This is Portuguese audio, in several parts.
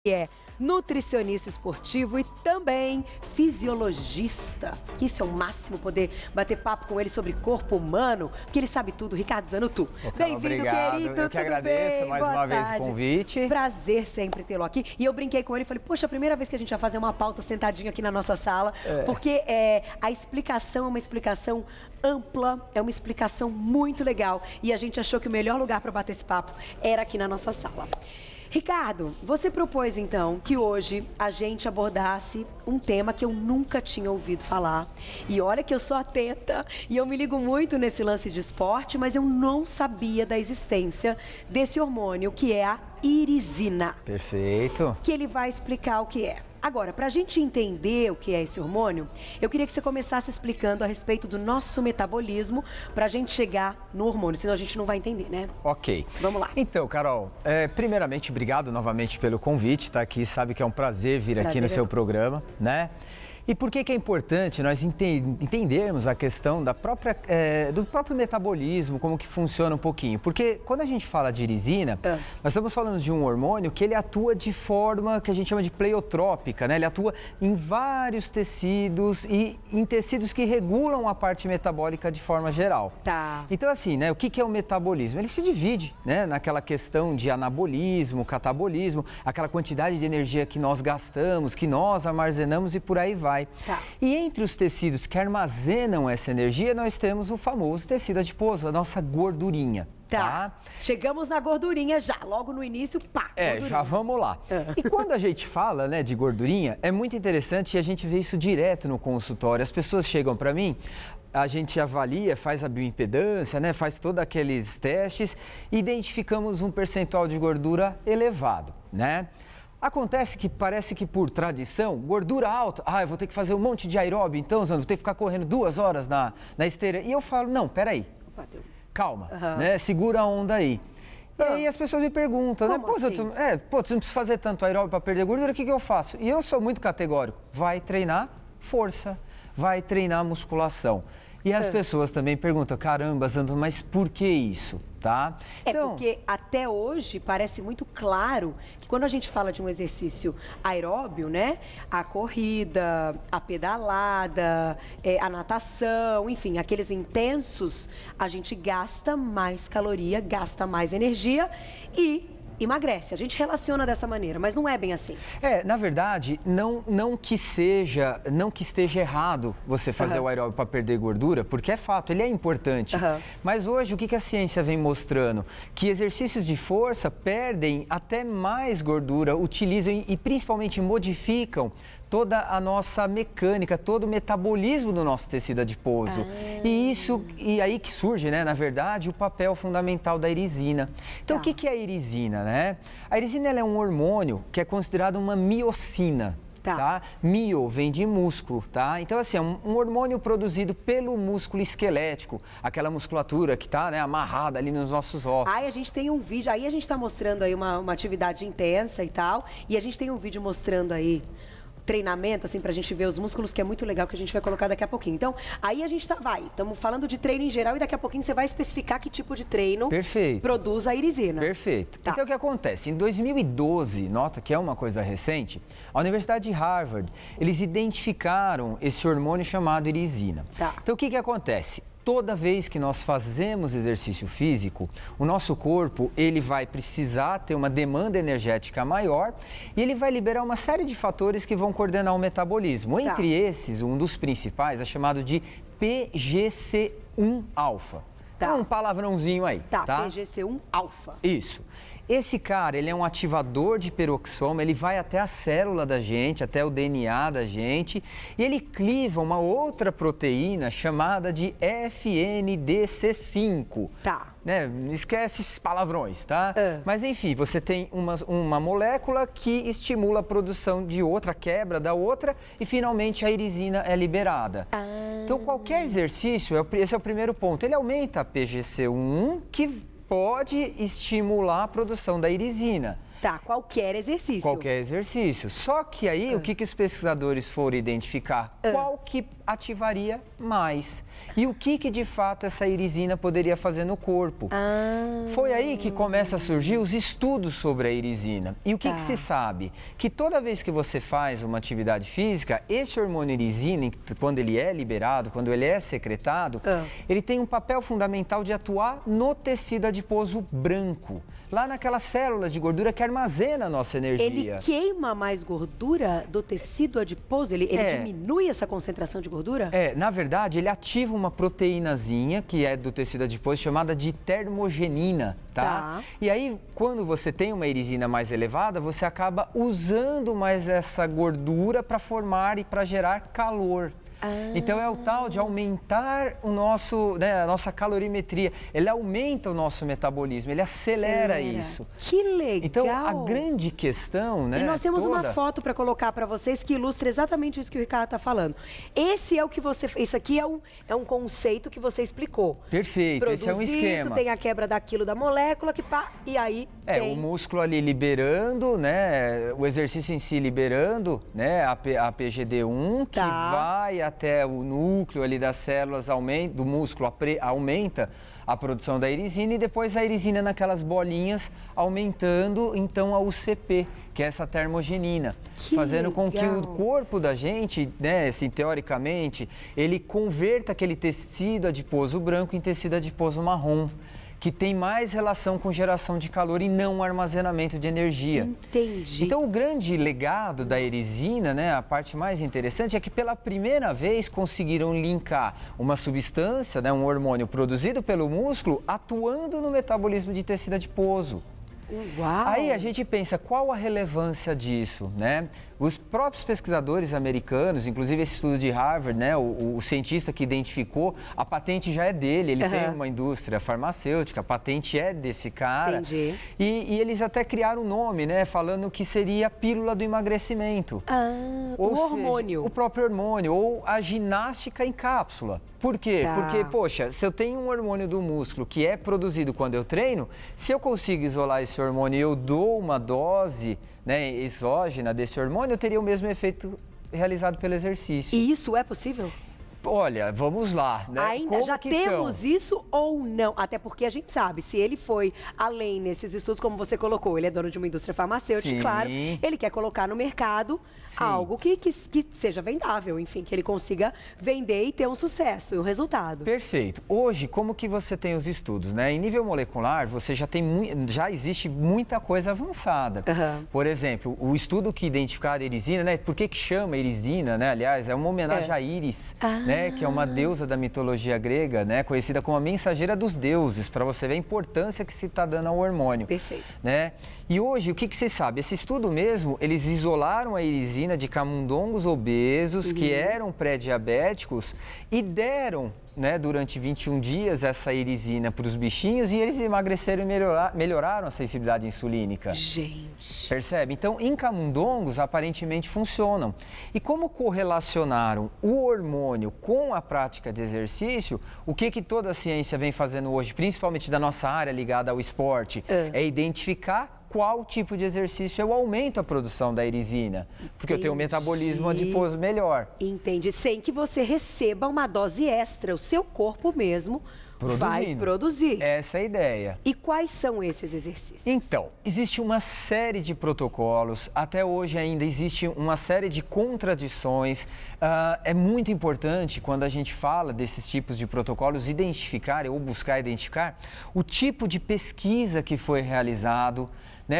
É nutricionista esportivo e também fisiologista. Que isso é o máximo, poder bater papo com ele sobre corpo humano, porque ele sabe tudo. Ricardo Zanuttu. Bem-vindo, querido. Eu que agradeço bem? mais uma vez o convite. Prazer sempre tê-lo aqui. E eu brinquei com ele e falei, poxa, a primeira vez que a gente vai fazer uma pauta sentadinho aqui na nossa sala, porque a explicação é uma explicação ampla, é uma explicação muito legal. E a gente achou que o melhor lugar para bater esse papo era aqui na nossa sala. Ricardo, você propôs então que hoje a gente abordasse um tema que eu nunca tinha ouvido falar. E olha que eu sou atenta e eu me ligo muito nesse lance de esporte, mas eu não sabia da existência desse hormônio que é a irisina. Perfeito. Que ele vai explicar o que é. Agora, para a gente entender o que é esse hormônio, eu queria que você começasse explicando a respeito do nosso metabolismo para a gente chegar no hormônio, senão a gente não vai entender, né? Ok. Vamos lá. Então, Carol, primeiramente, obrigado novamente pelo convite, tá aqui, sabe que é um prazer vir aqui no seu programa, né? E por que é importante nós entendermos a questão da do próprio metabolismo, como que funciona um pouquinho? Porque quando a gente fala de irisina, nós estamos falando de um hormônio que ele atua de forma que a gente chama de pleiotrópica, né? Ele atua em vários tecidos e em tecidos que regulam a parte metabólica de forma geral. Tá. Então assim, né? O que é o metabolismo? Ele se divide, né? Naquela questão de anabolismo, catabolismo, aquela quantidade de energia que nós gastamos, que nós armazenamos e por aí vai. Tá. E entre os tecidos que armazenam essa energia, nós temos o famoso tecido adiposo, a nossa gordurinha. Tá. Chegamos na gordurinha já, logo no início, pá, gordurinha. Já vamos lá. E quando a gente fala, né, de gordurinha, é muito interessante e a gente vê isso direto no consultório. As pessoas chegam para mim, a gente avalia, faz a bioimpedância, né, faz todos aqueles testes, identificamos um percentual de gordura elevado, né? Acontece que parece que por tradição, gordura alta, eu vou ter que fazer um monte de aeróbio, então, Zano, vou ter que ficar correndo 2 horas na esteira. E eu falo, não, peraí, calma, né, segura a onda aí. E aí as pessoas me perguntam, né, assim? você não precisa fazer tanto aeróbio para perder gordura, o que eu faço? E eu sou muito categórico, vai treinar força, vai treinar musculação. E as pessoas também perguntam, caramba, Zando, mas por que isso? Tá? Então, porque até hoje parece muito claro que quando a gente fala de um exercício aeróbio, né? A corrida, a pedalada, a natação, enfim, aqueles intensos, a gente gasta mais caloria, gasta mais energia e emagrece. A gente relaciona dessa maneira, mas não é bem assim. Na verdade, não que esteja errado você fazer o aeróbio para perder gordura, porque é fato, ele é importante. Mas hoje, o que a ciência vem mostrando? Que exercícios de força perdem até mais gordura, utilizam e principalmente modificam toda a nossa mecânica, todo o metabolismo do nosso tecido adiposo. E aí que surge, né, na verdade, o papel fundamental da irisina. Então, o que é a irisina, né? A irisina ela é um hormônio que é considerado uma miocina. Tá? Mio vem de músculo, tá? Então, assim, é um hormônio produzido pelo músculo esquelético, aquela musculatura que tá, né, amarrada ali nos nossos ossos. A gente tem um vídeo, aí a gente tá mostrando aí uma atividade intensa e tal, e a gente tem um vídeo mostrando aí treinamento, assim, pra gente ver os músculos, que é muito legal, que a gente vai colocar daqui a pouquinho. Então, aí a gente estamos falando de treino em geral e daqui a pouquinho você vai especificar que tipo de treino produz a irisina. Perfeito. Então, o que acontece? Em 2012, nota que é uma coisa recente, a Universidade de Harvard, eles identificaram esse hormônio chamado irisina. Então, o que acontece? Toda vez que nós fazemos exercício físico, o nosso corpo ele vai precisar ter uma demanda energética maior e ele vai liberar uma série de fatores que vão coordenar o metabolismo. Entre esses, um dos principais é chamado de PGC1-alfa. Um palavrãozinho aí. PGC1-alfa. Isso. Esse cara, ele é um ativador de peroxisoma, ele vai até a célula da gente, até o DNA da gente, e ele cliva uma outra proteína chamada de FNDC5. Né? Esquece esses palavrões, tá? Mas enfim, você tem uma molécula que estimula a produção de outra, a quebra da outra, e finalmente a irisina é liberada. Então, qualquer exercício, esse é o primeiro ponto, ele aumenta a PGC1, que pode estimular a produção da irisina. Tá, qualquer exercício. Qualquer exercício. Só que aí, o que os pesquisadores foram identificar? Qual que ativaria mais? E o que de fato essa irisina poderia fazer no corpo? Foi aí que começa a surgir os estudos sobre a irisina. E o que se sabe? Que toda vez que você faz uma atividade física, esse hormônio irisina, quando ele é liberado, quando ele é secretado, ele tem um papel fundamental de atuar no tecido adiposo branco, lá naquelas células de gordura que armazena a nossa energia. Ele queima mais gordura do tecido adiposo? Ele diminui essa concentração de gordura? Na verdade, ele ativa uma proteínazinha que é do tecido adiposo chamada de termogenina, tá? E aí, quando você tem uma irisina mais elevada, você acaba usando mais essa gordura para formar e para gerar calor. Então é o tal de aumentar o nosso, a nossa calorimetria. Ele aumenta o nosso metabolismo, ele acelera isso. Que legal! Então a grande questão, E nós temos uma foto para colocar para vocês que ilustra exatamente isso que o Ricardo está falando. Esse é o que você, isso aqui é um conceito que você explicou. Perfeito, esse é um esquema. Isso, tem a quebra daquilo da molécula que e aí o músculo ali liberando, o exercício em si liberando, a PGD1 que vai até o núcleo ali das células do músculo, aumenta a produção da irisina e depois a irisina naquelas bolinhas aumentando então a UCP, que é essa termogenina, fazendo com que o corpo da gente, assim, teoricamente, ele converta aquele tecido adiposo branco em tecido adiposo marrom, que tem mais relação com geração de calor e não armazenamento de energia. Entendi. Então, o grande legado da irisina, a parte mais interessante, é que pela primeira vez conseguiram linkar uma substância, um hormônio produzido pelo músculo, atuando no metabolismo de tecido adiposo. Uau. Aí a gente pensa, qual a relevância disso, Os próprios pesquisadores americanos, inclusive esse estudo de Harvard, o cientista que identificou, a patente já é dele, ele tem uma indústria farmacêutica, a patente é desse cara. Entendi. E eles até criaram um nome, falando que seria a pílula do emagrecimento. Ou o hormônio. O próprio hormônio, ou a ginástica em cápsula. Por quê? Porque, poxa, se eu tenho um hormônio do músculo que é produzido quando eu treino, se eu consigo isolar esse hormônio e eu dou uma dose exógena desse hormônio, eu teria o mesmo efeito realizado pelo exercício. E isso é possível? Olha, vamos lá, Ainda já temos isso ou não? Até porque a gente sabe, se ele foi além nesses estudos, como você colocou, ele é dono de uma indústria farmacêutica, claro, ele quer colocar no mercado algo que seja vendável, enfim, que ele consiga vender e ter um sucesso e um resultado. Perfeito. Hoje, como que você tem os estudos, Em nível molecular, você já existe muita coisa avançada. Por exemplo, o estudo que identificaram a irisina, por que chama irisina, Aliás, é uma homenagem à Íris, que é uma deusa da mitologia grega, conhecida como a mensageira dos deuses, para você ver a importância que se está dando ao hormônio. Perfeito. E hoje, o que você sabe? Esse estudo mesmo, eles isolaram a irisina de camundongos obesos que eram pré-diabéticos e deram, durante 21 dias essa irisina para os bichinhos e eles emagreceram e melhoraram a sensibilidade insulínica. Gente. Percebe? Então, em camundongos, aparentemente funcionam. E como correlacionaram o hormônio com a prática de exercício, o que toda a ciência vem fazendo hoje, principalmente da nossa área ligada ao esporte, é identificar qual tipo de exercício eu aumento a produção da irisina, porque eu tenho um metabolismo adiposo melhor. Entendi. Sem que você receba uma dose extra, o seu corpo mesmo vai produzir. Essa é a ideia. E quais são esses exercícios? Então, existe uma série de protocolos, até hoje ainda existe uma série de contradições. É muito importante, quando a gente fala desses tipos de protocolos, identificar ou buscar identificar o tipo de pesquisa que foi realizado,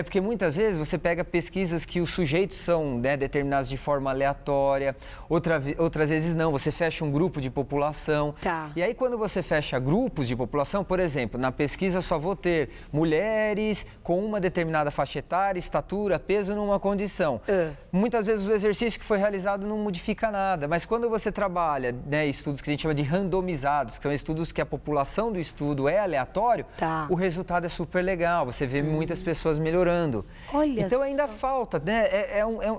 porque muitas vezes você pega pesquisas que os sujeitos são determinados de forma aleatória, outras vezes não, você fecha um grupo de população. E aí quando você fecha grupos de população, por exemplo, na pesquisa eu só vou ter mulheres com uma determinada faixa etária, estatura, peso numa condição. Muitas vezes o exercício que foi realizado não modifica nada, mas quando você trabalha estudos que a gente chama de randomizados, que são estudos que a população do estudo é aleatório, o resultado é super legal, você vê muitas pessoas melhorando. melhorando. Olha então ainda só. falta, né?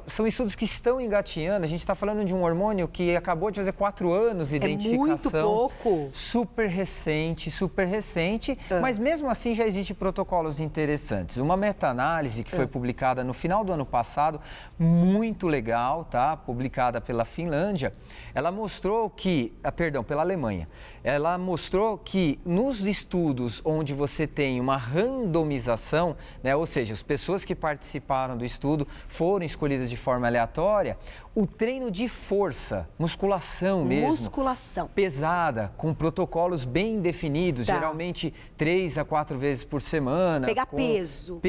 São estudos que estão engatinhando. A gente está falando de um hormônio que acabou de fazer 4 anos de identificação. Muito pouco. Super recente, mas mesmo assim já existem protocolos interessantes. Uma meta-análise que foi publicada no final do ano passado, muito legal, tá? Publicada pela Finlândia, ela mostrou que, pela Alemanha, ela mostrou que nos estudos onde você tem uma randomização, né, ou seja, as pessoas que participaram do estudo foram escolhidas de forma aleatória, o treino de força, musculação mesmo, pesada, com protocolos bem definidos, geralmente 3 a 4 vezes por semana. Pegar peso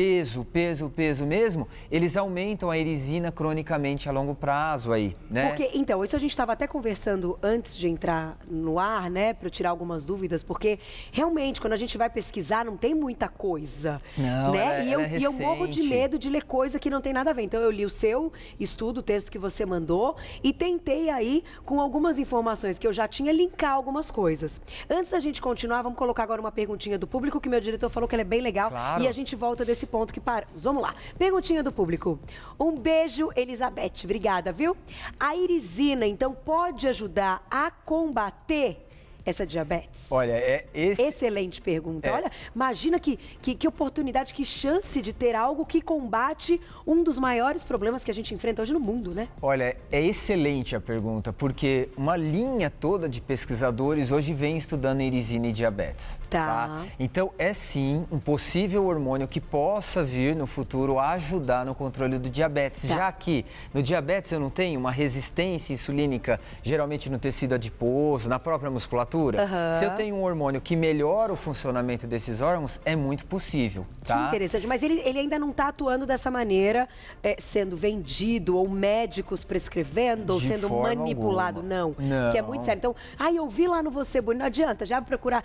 mesmo, eles aumentam a erisina cronicamente a longo prazo aí, né? Porque, então, isso a gente estava até conversando antes de entrar no ar, né, para eu tirar algumas dúvidas, porque realmente quando a gente vai pesquisar não tem muita coisa, não, né? Ela é e eu morro de medo de ler coisa que não tem nada a ver. Então eu li o seu estudo, o texto que você mandou e tentei aí com algumas informações que eu já tinha linkar algumas coisas. Antes da gente continuar, vamos colocar agora uma perguntinha do público que meu diretor falou que ela é bem legal, claro. E a gente volta desse ponto que paramos. Vamos lá. Perguntinha do público. Um beijo, Elizabeth. Obrigada, viu? A irisina, então, pode ajudar a combater essa diabetes? Olha, Excelente pergunta. Olha, imagina que oportunidade, que chance de ter algo que combate um dos maiores problemas que a gente enfrenta hoje no mundo, né? Olha, é excelente a pergunta, porque uma linha toda de pesquisadores hoje vem estudando irisina e diabetes. Tá? Então, é sim um possível hormônio que possa vir no futuro ajudar no controle do diabetes, já que no diabetes eu não tenho uma resistência insulínica, geralmente no tecido adiposo, na própria musculatura. Se eu tenho um hormônio que melhora o funcionamento desses órgãos, é muito possível, tá? Que interessante, mas ele ainda não está atuando dessa maneira, sendo vendido, ou médicos prescrevendo, ou sendo manipulado, não. Que é muito sério. Então, eu vi lá no Você Bonito, não adianta, já procurar,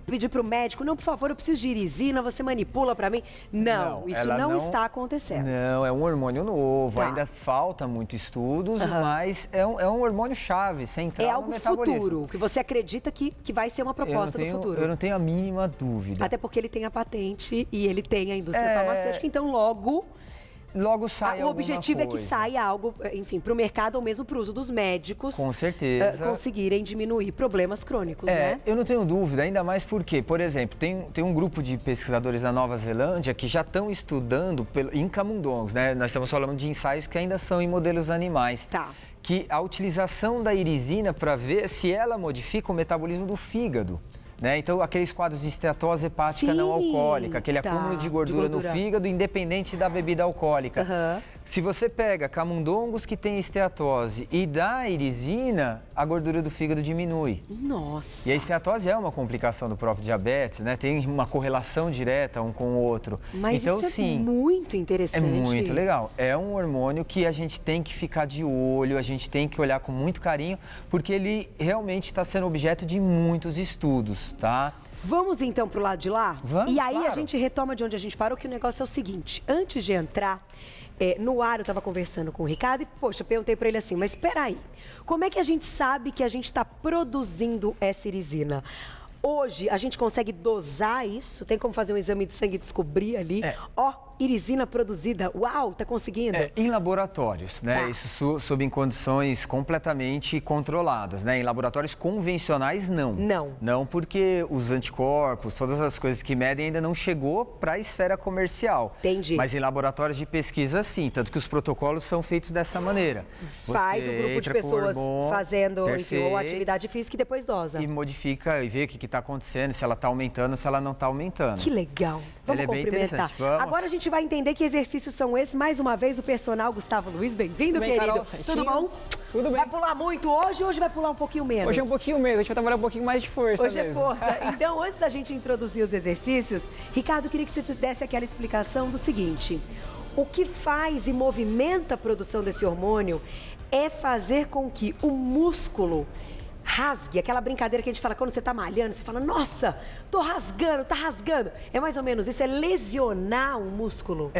pedir para o médico, não, por favor, eu preciso de irisina, você manipula para mim. Não, isso não está acontecendo. Não, é um hormônio novo, ainda falta muitos estudos, mas é um hormônio-chave, central no metabolismo. É algo futuro, que você acredita que vai ser uma proposta do futuro. Eu não tenho a mínima dúvida. Até porque ele tem a patente e ele tem a indústria farmacêutica, então logo sai o objetivo é que saia algo, enfim, para o mercado ou mesmo para o uso dos médicos. Com certeza. Conseguirem diminuir problemas crônicos, né? Eu não tenho dúvida, ainda mais porque, por exemplo, tem um grupo de pesquisadores na Nova Zelândia que já estão estudando em camundongos, né? Nós estamos falando de ensaios que ainda são em modelos animais. Que a utilização da irisina para ver se ela modifica o metabolismo do fígado. Né? Então, aqueles quadros de esteatose hepática não alcoólica, aquele acúmulo de gordura no fígado, independente da bebida alcoólica. Se você pega camundongos que têm esteatose e dá irisina, a gordura do fígado diminui. Nossa! E a esteatose é uma complicação do próprio diabetes, né? Tem uma correlação direta um com o outro. Mas então, isso é muito interessante. É muito legal. É um hormônio que a gente tem que ficar de olho, a gente tem que olhar com muito carinho, porque ele realmente está sendo objeto de muitos estudos, tá? Vamos então para o lado de lá? Vamos, e aí claro. A gente retoma de onde a gente parou, que o negócio é o seguinte. Antes de entrar no ar, eu estava conversando com o Ricardo e, perguntei para ele assim, mas espera aí, como é que a gente sabe que a gente está produzindo essa irisina? Hoje, a gente consegue dosar isso? Tem como fazer um exame de sangue e descobrir ali? Irisina produzida. Uau, tá conseguindo? Em laboratórios, né? Isso sob em condições completamente controladas, né? Em laboratórios convencionais, não. Não, porque os anticorpos, todas as coisas que medem ainda não chegou para a esfera comercial. Entendi. Mas em laboratórios de pesquisa, sim. Tanto que os protocolos são feitos dessa maneira. Faz um grupo de pessoas fazendo, enfim, ou atividade física e depois dosa. E modifica e vê o que está acontecendo, se ela está aumentando, se ela não está aumentando. Que legal. Vamos cumprimentar. Agora a gente vai entender que exercícios são esses. Mais uma vez, o personal Gustavo Luiz. Bem-vindo, querido. Carol, tudo bom? Tudo bem. Vai pular muito hoje ou hoje vai pular um pouquinho menos? Hoje é um pouquinho menos, a gente vai trabalhar um pouquinho mais de força Hoje é força. Então, antes da gente introduzir os exercícios, Ricardo, queria que você desse aquela explicação do seguinte. O que faz e movimenta a produção desse hormônio é fazer com que o músculo rasgue, aquela brincadeira que a gente fala quando você tá malhando, você fala, nossa, tô rasgando, tá rasgando. É mais ou menos isso, é lesionar o músculo.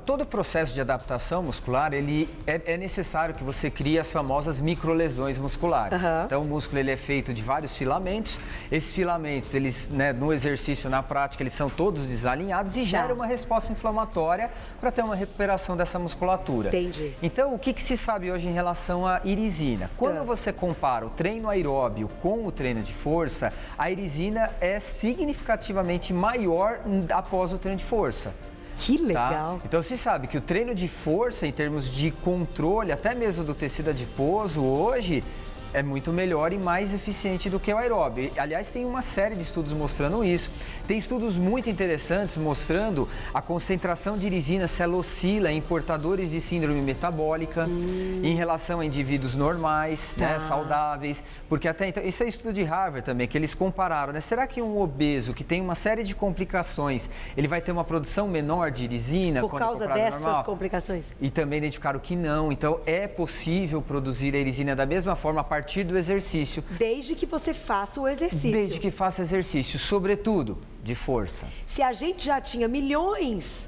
Todo o processo de adaptação muscular, ele é necessário que você crie as famosas microlesões musculares. Então, o músculo ele é feito de vários filamentos. Esses filamentos, eles, né, no exercício, na prática, eles são todos desalinhados e geram uma resposta inflamatória para ter uma recuperação dessa musculatura. Entendi. Então, o que se sabe hoje em relação à irisina? Quando você compara o treino aeróbio com o treino de força, a irisina é significativamente maior após o treino de força. Que legal. Tá? Então, se sabe que o treino de força, em termos de controle, até mesmo do tecido adiposo, hoje é muito melhor e mais eficiente do que o aeróbio. Aliás, tem uma série de estudos mostrando isso. Tem estudos muito interessantes mostrando a concentração de irisina se ela oscila em portadores de síndrome metabólica em relação a indivíduos normais, né, saudáveis. Porque até então, isso é estudo de Harvard também, que eles compararam, né? Será que um obeso que tem uma série de complicações, ele vai ter uma produção menor de irisina por causa dessas complicações? E também identificaram que não. Então, é possível produzir a irisina da mesma forma a partir do exercício. Desde que você faça o exercício. Desde que faça exercício, sobretudo de força. Se a gente já tinha milhões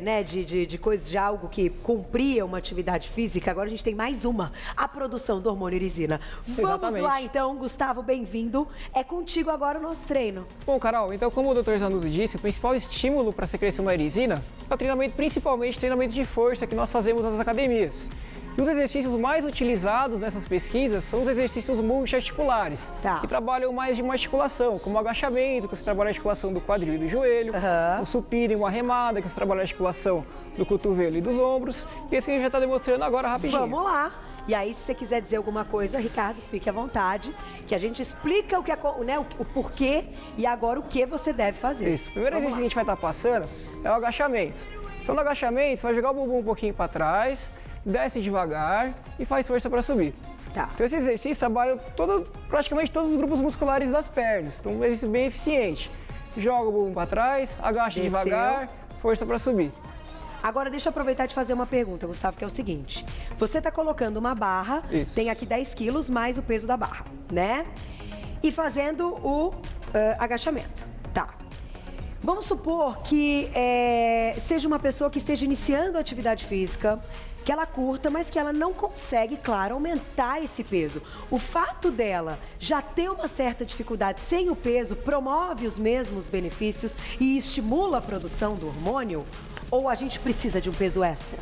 né, de coisas, de algo que cumpria uma atividade física, agora a gente tem mais uma, a produção do hormônio irisina. Vamos lá então, Gustavo, bem-vindo. É contigo agora o nosso treino. Bom, Carol, então como o Dr. Zanudo disse, o principal estímulo para a secreção da irisina é o treinamento, principalmente treinamento de força que nós fazemos nas academias. E os exercícios mais utilizados nessas pesquisas são os exercícios multiarticulares, que trabalham mais de uma articulação, como o agachamento, que você trabalha a articulação do quadril e do joelho, o supino e uma remada, que você trabalha a articulação do cotovelo e dos ombros, e esse que a gente já está demonstrando agora rapidinho. Vamos lá! E aí, se você quiser dizer alguma coisa, Ricardo, fique à vontade, que a gente explica o, o porquê e agora o que você deve fazer. Isso. O primeiro exercício que a gente vai estar passando é o agachamento. Então, no agachamento, você vai jogar o bumbum um pouquinho para trás, desce devagar e faz força para subir. Então esse exercício trabalha praticamente todos os grupos musculares das pernas. Então um exercício bem eficiente. Joga o bumbum para trás, agacha devagar, força para subir. Agora deixa eu aproveitar e te fazer uma pergunta, Gustavo, que é o seguinte. Você está colocando uma barra, tem aqui 10 quilos mais o peso da barra, né? E fazendo o agachamento. Vamos supor que seja uma pessoa que esteja iniciando a atividade física, que ela curta, mas que ela não consegue, claro, aumentar esse peso. O fato dela já ter uma certa dificuldade sem o peso promove os mesmos benefícios e estimula a produção do hormônio? Ou a gente precisa de um peso extra?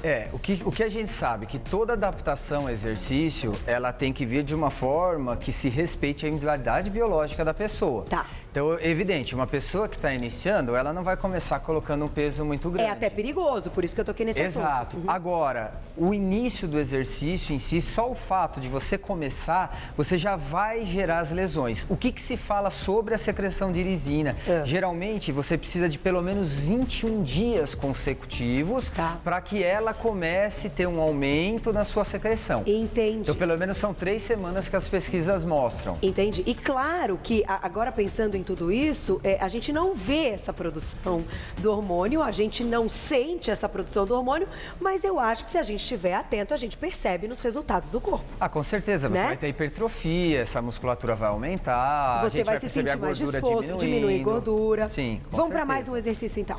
O que a gente sabe que toda adaptação ao exercício, ela tem que vir de uma forma que se respeite a individualidade biológica da pessoa. Então, é evidente, uma pessoa que está iniciando, ela não vai começar colocando um peso muito grande. É até perigoso, por isso que eu tô aqui nesse assunto. Exato. Agora, o início do exercício em si, só o fato de você começar, você já vai gerar as lesões. O que se fala sobre a secreção de irisina? Geralmente, você precisa de pelo menos 21 dias consecutivos para que ela comece a ter um aumento na sua secreção. Entendi. Então, pelo menos são 3 semanas que as pesquisas mostram. Entendi. E claro que, agora pensando em tudo isso, a gente não vê essa produção do hormônio, a gente não sente essa produção do hormônio, mas eu acho que se a gente estiver atento, a gente percebe nos resultados do corpo. Com certeza. Você vai ter hipertrofia, essa musculatura vai aumentar, você vai se sentir mais disposto, diminuir gordura. Sim, Vamos para mais um exercício, então.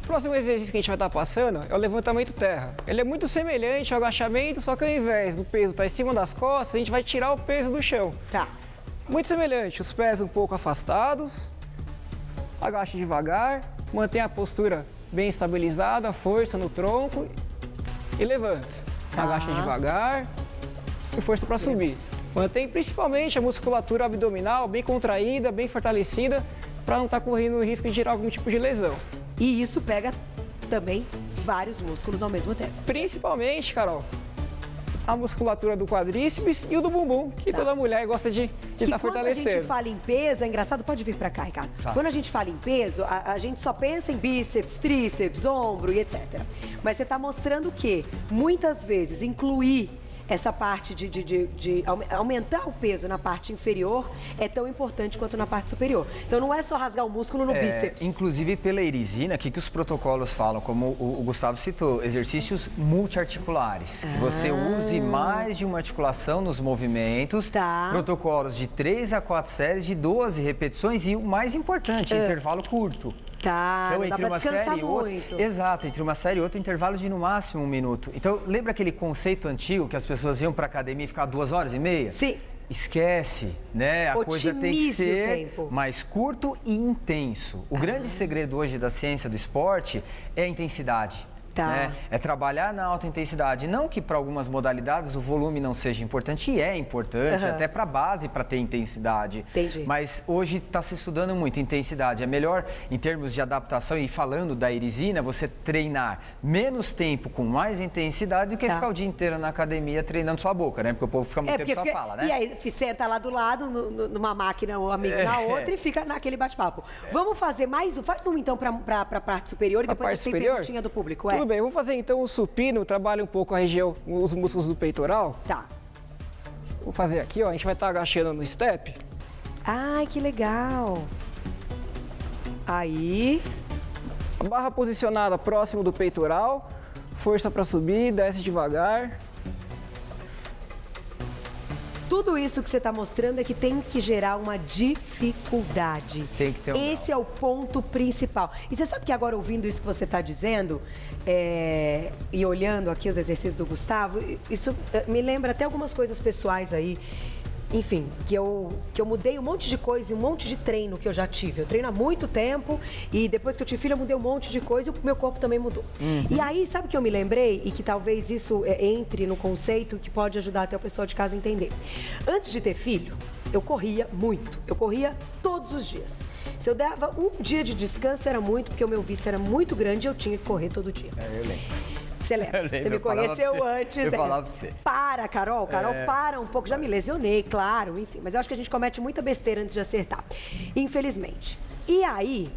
O próximo exercício que a gente vai estar passando é o levantamento terra. Ele é muito semelhante ao agachamento, só que ao invés do peso estar em cima das costas, a gente vai tirar o peso do chão. Muito semelhante, os pés um pouco afastados, agache devagar, mantenha a postura bem estabilizada, força no tronco e levanta. Agache devagar e força para subir. Mantém principalmente a musculatura abdominal bem contraída, bem fortalecida, para não estar correndo o risco de gerar algum tipo de lesão. E isso pega também vários músculos ao mesmo tempo. Principalmente, Carol, a musculatura do quadríceps e o do bumbum, que toda mulher gosta de estar fortalecendo. Quando a gente fala em peso, é engraçado, pode vir pra cá, Ricardo. Quando a gente fala em peso, a gente só pensa em bíceps, tríceps, ombro e etc. Mas você está mostrando que, muitas vezes, incluir essa parte de aumentar o peso na parte inferior é tão importante quanto na parte superior. Então não é só rasgar o músculo no bíceps. Inclusive pela irisina, que os protocolos falam, como o Gustavo citou, exercícios multiarticulares. Que você use mais de uma articulação nos movimentos, protocolos de 3 a 4 séries de 12 repetições e o mais importante, intervalo curto. Então, entre uma série e outra. Exato, entre uma série e outra, intervalo de no máximo 1 minuto. Então, lembra aquele conceito antigo que as pessoas iam para academia e ficar 2 horas e meia? Sim. Esquece, né? A coisa tem que ser tempo. mais curto e intenso. O grande segredo hoje da ciência do esporte é a intensidade. Né? É trabalhar na alta intensidade. Não que para algumas modalidades o volume não seja importante, e é importante, até para a base, para ter intensidade. Entendi. Mas hoje está se estudando muito intensidade. É melhor, em termos de adaptação, e falando da irisina, você treinar menos tempo com mais intensidade do que ficar o dia inteiro na academia treinando sua boca, né? Porque o povo fica muito tempo só fala, né? E aí, senta lá do lado, numa máquina, o amigo na outra, e fica naquele bate-papo. Vamos fazer mais um? Faz um, então, para a parte superior, e depois tem perguntinha do público. Tudo bem, vamos fazer então o supino, trabalha um pouco a região, os músculos do peitoral. Tá. Vou fazer aqui, ó, a gente vai estar agachando no step. Ai, que legal. Aí. A barra posicionada próximo do peitoral, força para subir, desce devagar. Tudo isso que você está mostrando é que tem que gerar uma dificuldade. Tem que ter Esse é o ponto principal. E você sabe que agora, ouvindo isso que você está dizendo, e olhando aqui os exercícios do Gustavo, isso me lembra até algumas coisas pessoais aí. Enfim, que eu mudei um monte de coisa, um monte de treino que eu já tive. Eu treino há muito tempo e depois que eu tive filho eu mudei um monte de coisa e o meu corpo também mudou. E aí, sabe o que eu me lembrei? E que talvez isso entre no conceito que pode ajudar até o pessoal de casa a entender. Antes de ter filho, eu corria muito. Eu corria todos os dias. Se eu dava um dia de descanso era muito, porque o meu vício era muito grande e eu tinha que correr todo dia. Eu lembro. Você lembra? Você me conheceu antes. Eu falava pra você. Para, Carol. Carol, para um pouco. Já me lesionei, claro, enfim. Mas eu acho que a gente comete muita besteira antes de acertar. Infelizmente. E aí,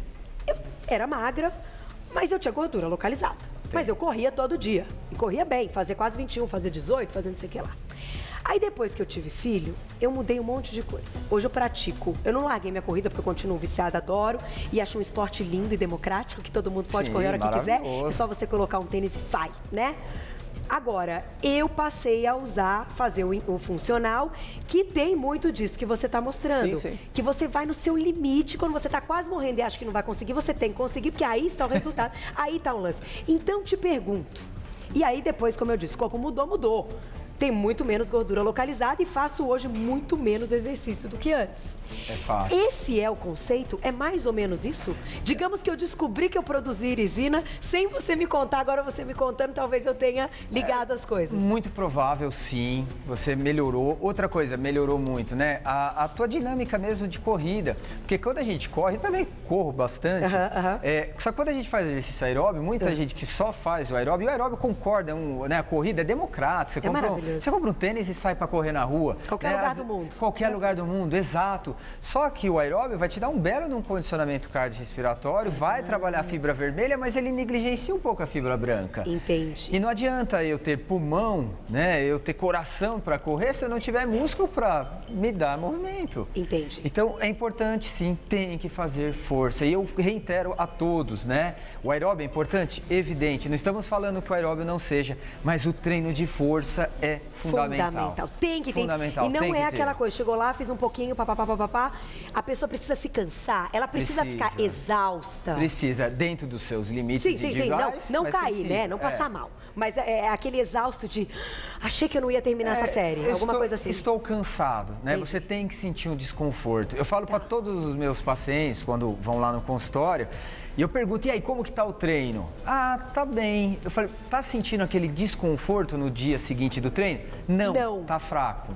eu era magra, mas eu tinha gordura localizada. Mas eu corria todo dia. E corria bem. Fazia quase 21, fazia 18, fazia não sei o que lá. Aí depois que eu tive filho, eu mudei um monte de coisa. Hoje eu pratico. Eu não larguei minha corrida porque eu continuo viciada, adoro. E acho um esporte lindo e democrático, que todo mundo pode correr a hora que quiser. É só você colocar um tênis e vai, né? Agora, eu passei a fazer o funcional, que tem muito disso que você está mostrando. Sim. Que você vai no seu limite, quando você está quase morrendo e acha que não vai conseguir, você tem que conseguir, porque aí está o resultado, aí está o lance. Então, te pergunto, e aí depois, como eu disse, o corpo mudou. Tem muito menos gordura localizada e faço hoje muito menos exercício do que antes. É fácil. Esse é o conceito? É mais ou menos isso? Digamos que eu descobri que eu produzi irisina sem você me contar, agora você me contando, talvez eu tenha ligado as coisas. Muito provável, sim. Você melhorou. Outra coisa, melhorou muito, né? A tua dinâmica mesmo de corrida. Porque quando a gente corre, eu também corro bastante. Só que quando a gente faz exercício aeróbio, muita gente que só faz o aeróbio, e o aeróbio concorda, né? A corrida é democrática. Você compra um tênis e sai para correr na rua. Qualquer lugar do mundo. Qualquer lugar do mundo, exato. Só que o aeróbio vai te dar um belo de um condicionamento cardiorrespiratório, vai trabalhar a fibra vermelha, mas ele negligencia um pouco a fibra branca. Entendi. E não adianta eu ter pulmão, né? Eu ter coração para correr se eu não tiver músculo para me dar movimento. Entendi. Então é importante, sim, tem que fazer força. E eu reitero a todos, né? O aeróbio é importante? Evidente. Não estamos falando que o aeróbio não seja, mas o treino de força é fundamental. Tem que ter. Fundamental. E não é aquela coisa, chegou lá, fiz um pouquinho, papapá. A pessoa precisa se cansar, ela precisa ficar exausta. Precisa, dentro dos seus limites individuais. Sim. Não cair, né? Não passar mal. Mas é aquele exausto de, achei que eu não ia terminar essa série, alguma coisa assim. Estou cansado, né? Entendi. Você tem que sentir um desconforto. Eu falo para todos os meus pacientes, quando vão lá no consultório, e eu pergunto, e aí, como que tá o treino? Ah, tá bem. Eu falei, tá sentindo aquele desconforto no dia seguinte do treino? Não. Tá fraco.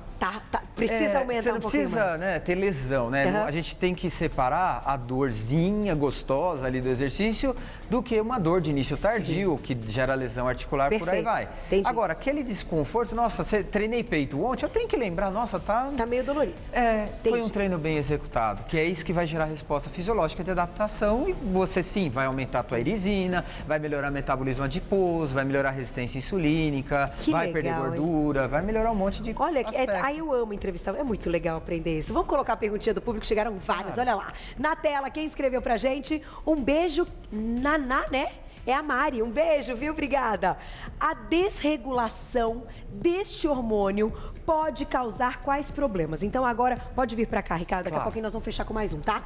Precisa aumentar um pouquinho mais. Você não precisa, né, ter lesão, né? A gente tem que separar a dorzinha gostosa ali do exercício do que uma dor de início tardio, que gera lesão articular, por aí vai. Entendi. Agora, aquele desconforto, nossa, treinei peito ontem, eu tenho que lembrar, nossa, tá meio dolorido. Foi um treino bem executado, que é isso que vai gerar resposta fisiológica de adaptação e você sim, vai aumentar a tua irisina, vai melhorar o metabolismo adiposo, vai melhorar a resistência insulínica, vai perder gordura, vai melhorar um monte de Olha, aí eu amo entrevistar, é muito legal aprender isso. Vamos colocar a perguntinha do público, chegaram várias, olha lá. Na tela, quem escreveu pra gente, um beijo, Naná, né? É a Mari, um beijo, viu? Obrigada. A desregulação deste hormônio pode causar quais problemas? Então agora, pode vir pra cá, Ricardo, daqui a pouquinho nós vamos fechar com mais um, tá?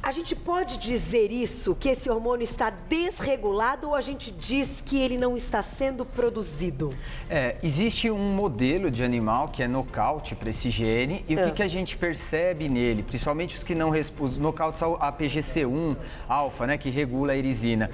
A gente pode dizer isso, que esse hormônio está desregulado, ou a gente diz que ele não está sendo produzido? Existe um modelo de animal que é nocaute para esse gene, e o que a gente percebe nele, principalmente os que não os nocautes a PGC1 alfa, né, que regula a irisina,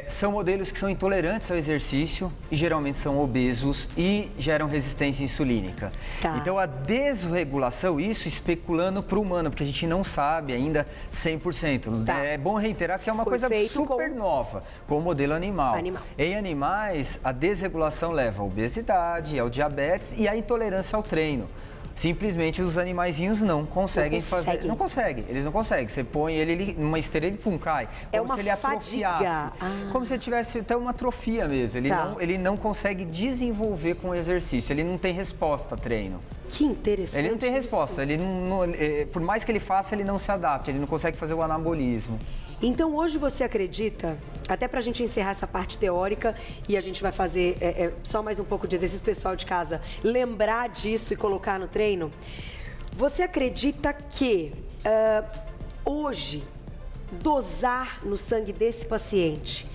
são modelos que são intolerantes ao exercício e geralmente são obesos e geram resistência insulínica. Tá. Então a desregulação, isso especulando para o humano, porque a gente não sabe ainda 100%. Tá. É bom reiterar que é uma coisa super nova, com o modelo animal. Em animais, a desregulação leva à obesidade, ao diabetes e à intolerância ao treino. Simplesmente os animaizinhos não conseguem fazer. Não conseguem, eles não conseguem. Você põe ele numa esteira, ele pum, cai. Como se ele atrofiasse. Como se ele tivesse até uma atrofia mesmo. Ele não consegue desenvolver com o exercício, ele não tem resposta a treino. Que interessante. Ele não tem resposta, por mais que ele faça, ele não se adapta, ele não consegue fazer o anabolismo. Então hoje você acredita, até pra gente encerrar essa parte teórica e a gente vai fazer só mais um pouco de exercício pessoal de casa, lembrar disso e colocar no treino, você acredita que hoje dosar no sangue desse paciente,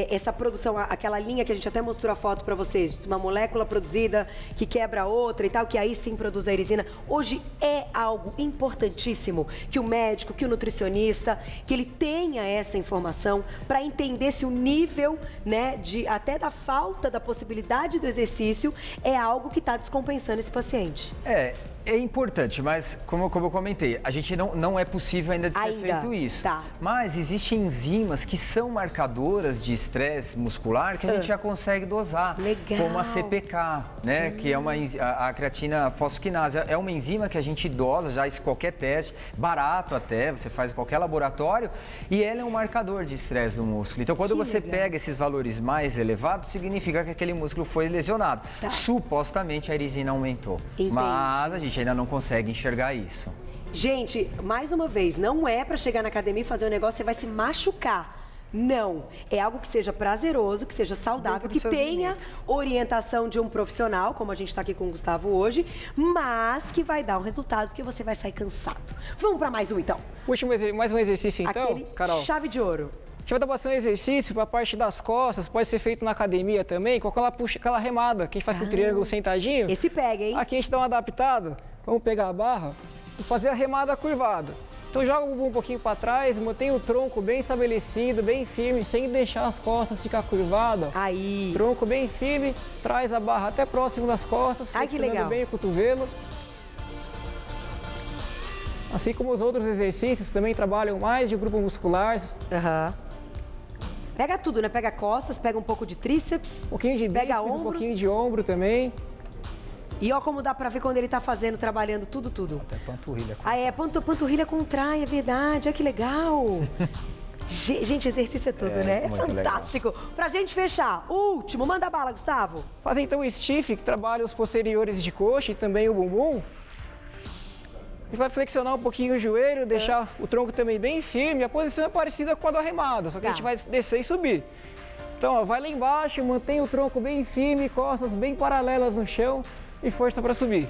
essa produção, aquela linha que a gente até mostrou a foto para vocês, uma molécula produzida que quebra a outra e tal, que aí sim produz a irisina, hoje é algo importantíssimo que o médico, que o nutricionista, que ele tenha essa informação para entender se o nível, né, até da falta da possibilidade do exercício é algo que está descompensando esse paciente. É importante, mas como eu comentei, a gente não é possível ainda de ser feito isso. Tá. Mas existem enzimas que são marcadoras de estresse muscular que a gente já consegue dosar. Legal. Como a CPK, né? Que é a creatina fosfoquinase. É uma enzima que a gente dosa já em qualquer teste, barato até, você faz em qualquer laboratório, e ela é um marcador de estresse do músculo. Então, quando você pega esses valores mais elevados, significa que aquele músculo foi lesionado. Tá. Supostamente a irisina aumentou. Entendi. Mas a gente ainda não consegue enxergar isso. Gente, mais uma vez, não é para chegar na academia e fazer um negócio, você vai se machucar. Não, é algo que seja prazeroso, que seja saudável, que tenha orientação de um profissional, como a gente está aqui com o Gustavo hoje, mas que vai dar um resultado, porque você vai sair cansado. Vamos para mais um, então. Mais um exercício, então, Carol. Chave de ouro. A gente vai dar bastante exercício para a parte das costas, pode ser feito na academia também, com aquela remada que a gente faz com o triângulo sentadinho. Esse pega, hein? Aqui a gente dá uma adaptada, vamos pegar a barra e fazer a remada curvada. Então joga o bumbum um pouquinho para trás, mantém o tronco bem estabelecido, bem firme, sem deixar as costas ficar curvadas. Aí. Tronco bem firme, traz a barra até próximo das costas, flexionando bem o cotovelo. Assim como os outros exercícios também trabalham mais de grupo muscular. Pega tudo, né? Pega costas, pega um pouco de tríceps, um pouquinho de bíceps, um pouquinho de ombro também. E ó como dá pra ver quando ele tá fazendo, trabalhando tudo. Até panturrilha. Panturrilha contrai, é verdade. Olha que legal. Gente, exercício é tudo, né? É fantástico. Legal. Pra gente fechar, último, manda bala, Gustavo. Fazer então o stiff, que trabalha os posteriores de coxa e também o bumbum. A gente vai flexionar um pouquinho o joelho, deixar o tronco também bem firme. A posição é parecida com a do arremada, só que a gente vai descer e subir. Então, ó, vai lá embaixo, mantém o tronco bem firme, costas bem paralelas no chão e força para subir.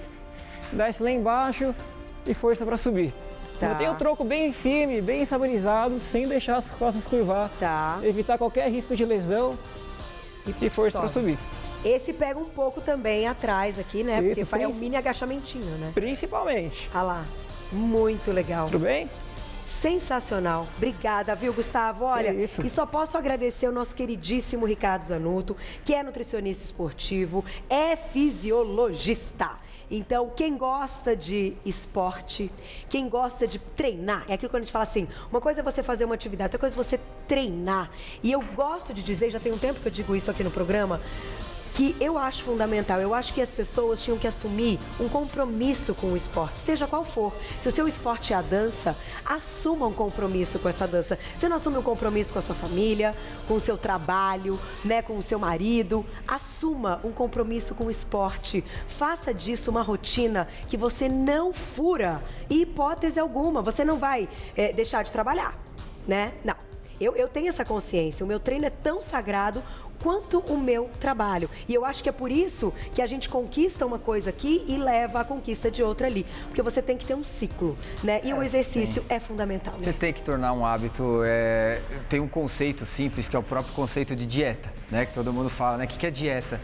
Desce lá embaixo e força para subir. Mantém o tronco bem firme, bem estabilizado, sem deixar as costas curvar. Evitar qualquer risco de lesão e força para subir. Esse pega um pouco também atrás aqui, né? Porque faz um mini agachamentinho, né? Principalmente. Olha lá, muito legal. Tudo bem? Sensacional. Obrigada, viu, Gustavo? Olha, e só posso agradecer o nosso queridíssimo Ricardo Zanutto, que é nutricionista esportivo, é fisiologista. Então, quem gosta de esporte, quem gosta de treinar, é aquilo que a gente fala assim, uma coisa é você fazer uma atividade, outra coisa é você treinar. E eu gosto de dizer, já tem um tempo que eu digo isso aqui no programa, que eu acho fundamental. Eu acho que as pessoas tinham que assumir um compromisso com o esporte, seja qual for. Se o seu esporte é a dança, assuma um compromisso com essa dança. Você não assume um compromisso com a sua família, com o seu trabalho, né, com o seu marido, assuma um compromisso com o esporte. Faça disso uma rotina que você não fura, em hipótese alguma. Você não vai deixar de trabalhar, né? Não. Eu tenho essa consciência. O meu treino é tão sagrado quanto o meu trabalho. E eu acho que é por isso que a gente conquista uma coisa aqui e leva a conquista de outra ali. Porque você tem que ter um ciclo, né? E o exercício é fundamental. Né? Você tem que tornar um hábito... Tem um conceito simples, que é o próprio conceito de dieta, né? Que todo mundo fala, né? O que é dieta?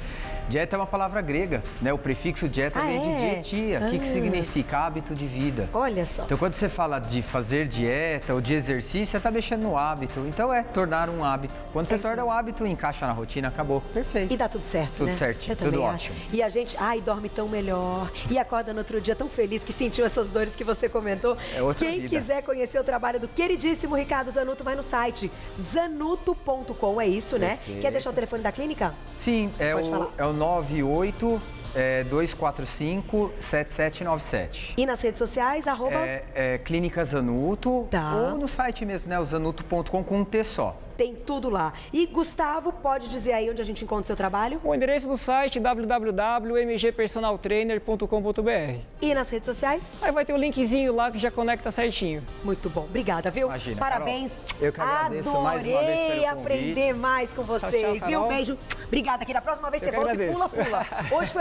Dieta é uma palavra grega, né? O prefixo dieta vem de dietia, que significa hábito de vida. Olha só. Então, quando você fala de fazer dieta ou de exercício, você está mexendo no hábito. Então, tornar um hábito. Quando você torna o hábito, encaixa na rotina, acabou. Perfeito. E dá tudo certo, tudo né? Certinho, tudo ótimo. E a gente, dorme tão melhor. E acorda no outro dia tão feliz que sentiu essas dores que você comentou. É outra Quem vida. quiser conhecer o trabalho do queridíssimo Ricardo Zanutto, vai no site zanuto.com, é isso, né? Perfeito. Quer deixar o telefone da clínica? Sim, é o 98-245-7797. E nas redes sociais, @ Clínica Zanutto, Tá. ou no site mesmo, né? O zanuto.com com um T só. Tem tudo lá. E Gustavo, pode dizer aí onde a gente encontra o seu trabalho? O endereço do site www.mgpersonaltrainer.com.br. E nas redes sociais? Aí vai ter um linkzinho lá que já conecta certinho. Muito bom. Obrigada, viu? Imagina, Parabéns. Carol, eu que agradeço mais uma vez pelo Adorei convite. aprender mais com vocês, Tchau, viu? Carol. Beijo. Obrigada, aqui da próxima vez Eu você que volta e agradeço. pula. Hoje foi